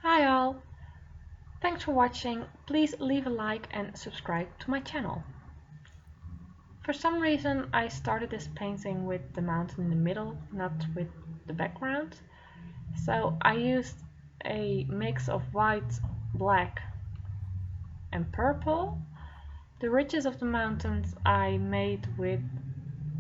Hi all! Thanks for watching. Please leave a like and subscribe to my channel. For some reason I started this painting with the mountain in the middle, not with the background. So I used a mix of white, black and purple. The ridges of the mountains I made with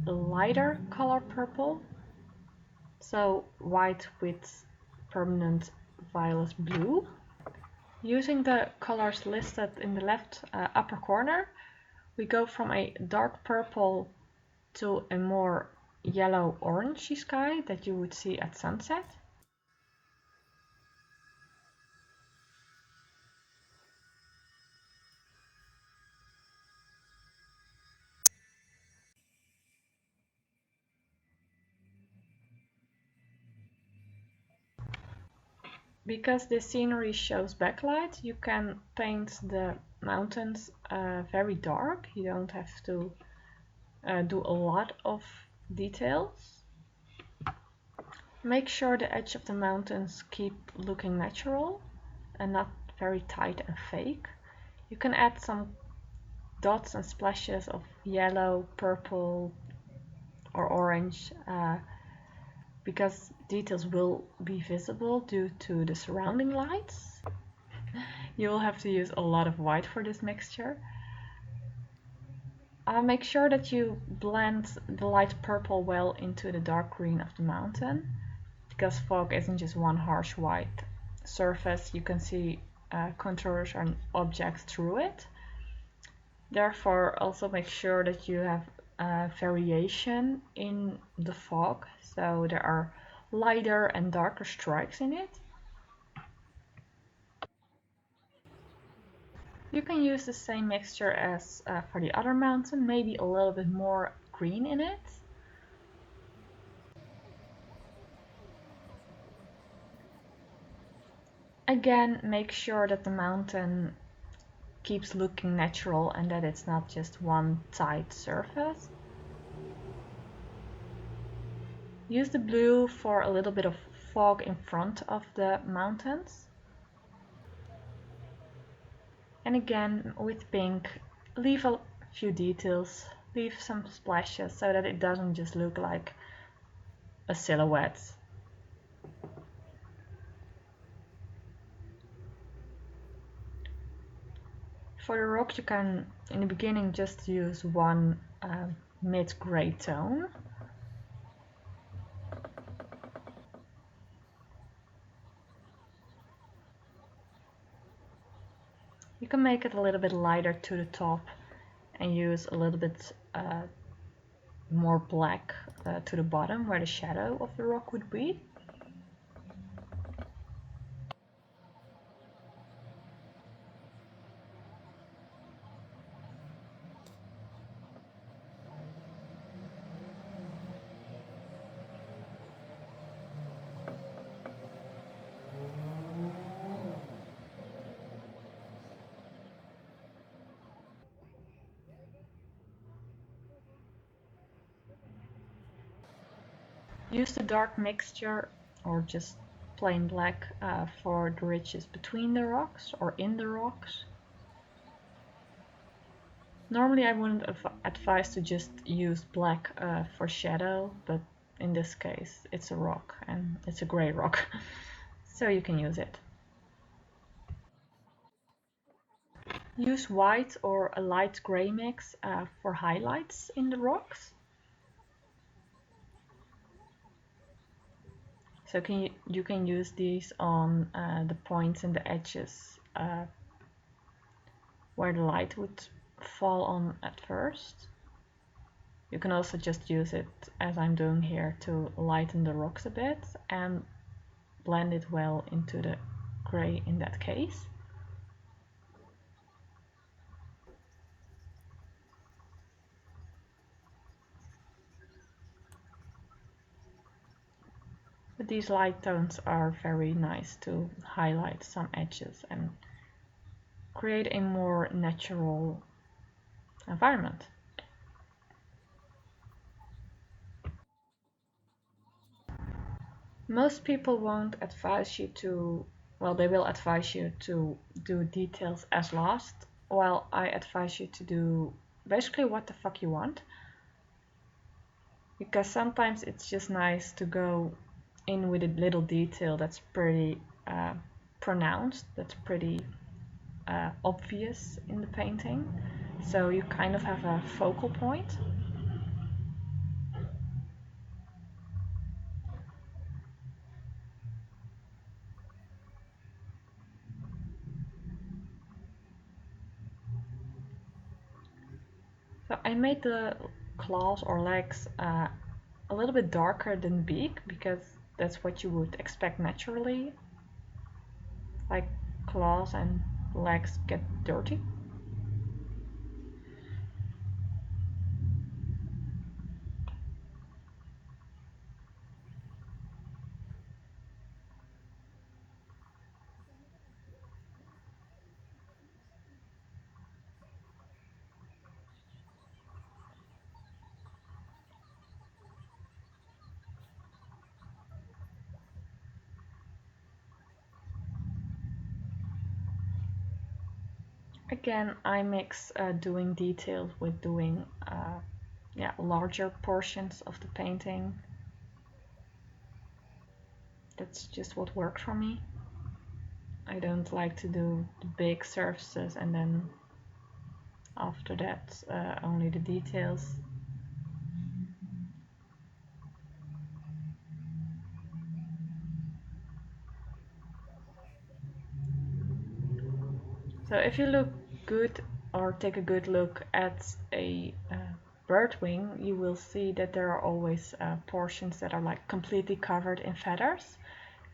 a lighter color purple. So white with permanent violet blue. Using the colors listed in the left upper corner, we go from a dark purple to a more yellow orangey sky that you would see at sunset. Because the scenery shows backlight, you can paint the mountains very dark. You don't have to do a lot of details. Make sure the edge of the mountains keep looking natural and not very tight and fake. You can add some dots and splashes of yellow, purple or orange because details will be visible due to the surrounding lights. You will have to use a lot of white for this mixture. Make sure that you blend the light purple well into the dark green of the mountain, because fog isn't just one harsh white surface. You can see contours and objects through it. Therefore, also make sure that you have variation in the fog, so there are lighter and darker stripes in it. You can use the same mixture as for the other mountain, maybe a little bit more green in it. Again, make sure that the mountain keeps looking natural and that it's not just one tight surface. Use the blue for a little bit of fog in front of the mountains. And again, with pink, leave a few details, leave some splashes so that it doesn't just look like a silhouette. For the rock, you can, in the beginning, just use one mid-gray tone. You can make it a little bit lighter to the top and use a little bit more black to the bottom where the shadow of the rock would be. Use the dark mixture or just plain black for the ridges between the rocks or in the rocks. Normally I wouldn't advise to just use black for shadow, but in this case it's a rock and it's a gray rock, so you can use it. Use white or a light gray mix for highlights in the rocks. So you can use these on the points and the edges where the light would fall on at first. You can also just use it, as I'm doing here, to lighten the rocks a bit and blend it well into the gray in that case. But these light tones are very nice to highlight some edges and create a more natural environment. Most people won't advise you to well, they will advise you to do details as last, while I advise you to do basically what the fuck you want. Because sometimes it's just nice to go in with a little detail that's pretty pronounced, that's pretty obvious in the painting. So you kind of have a focal point. So I made the claws or legs a little bit darker than the beak because that's what you would expect naturally. Like claws and legs get dirty. Again, I mix doing details with doing larger portions of the painting. That's just what works for me. I don't like to do the big surfaces and then after that only the details. So if you look good or take a good look at a bird wing, you will see that there are always portions that are like completely covered in feathers,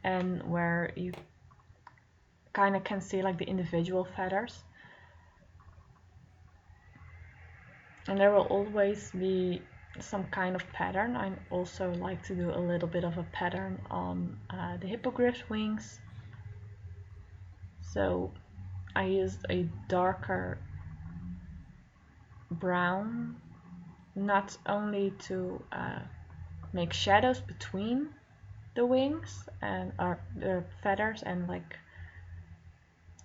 and where you kind of can see like the individual feathers. And there will always be some kind of pattern. I also like to do a little bit of a pattern on the hippogriff's wings. So I used a darker brown, not only to make shadows between the wings and the feathers and like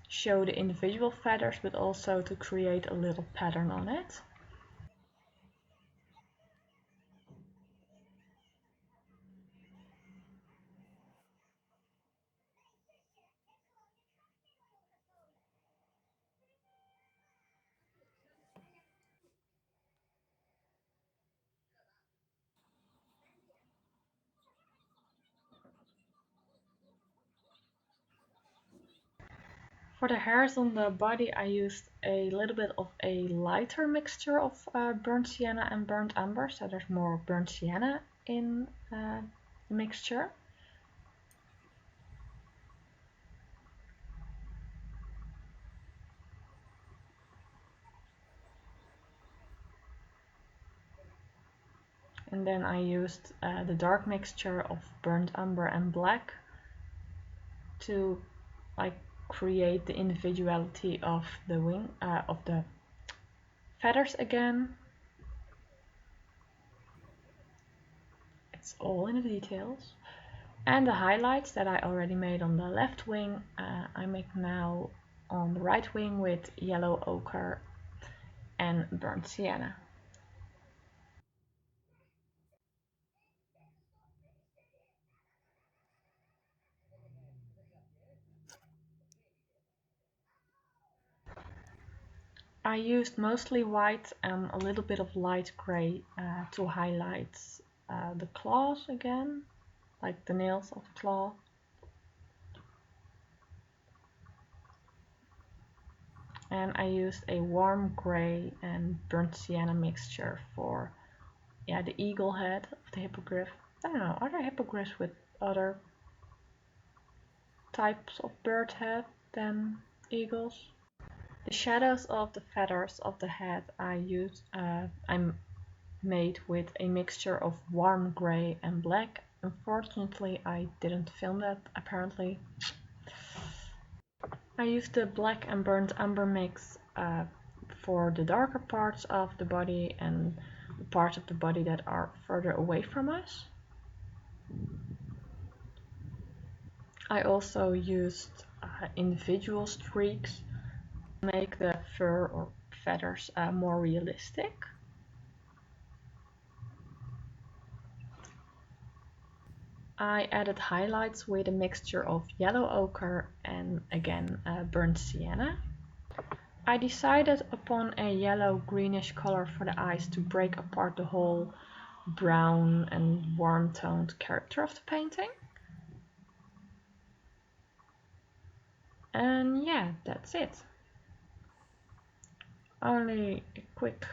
show the individual feathers, but also to create a little pattern on it. For the hairs on the body, I used a little bit of a lighter mixture of burnt sienna and burnt umber, so there's more burnt sienna in the mixture. And then I used the dark mixture of burnt umber and black to like create the individuality of the wing of the feathers again. It's all in the details. And the highlights that I already made on the left wing, I make now on the right wing with yellow ochre and burnt sienna. I used mostly white and a little bit of light gray to highlight the claws again, like the nails of the claw. And I used a warm gray and burnt sienna mixture for the eagle head of the hippogriff. I don't know, are there hippogriffs with other types of bird head than eagles? The shadows of the feathers of the head I made with a mixture of warm gray and black. Unfortunately, I didn't film that apparently. I used the black and burnt umber mix for the darker parts of the body and the parts of the body that are further away from us. I also used individual streaks to make the fur or feathers more realistic. I added highlights with a mixture of yellow ochre and again burnt sienna. I decided upon a yellow greenish color for the eyes to break apart the whole brown and warm toned character of the painting. And yeah, that's it. Only a quick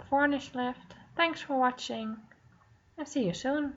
varnish left. Thanks for watching and see you soon.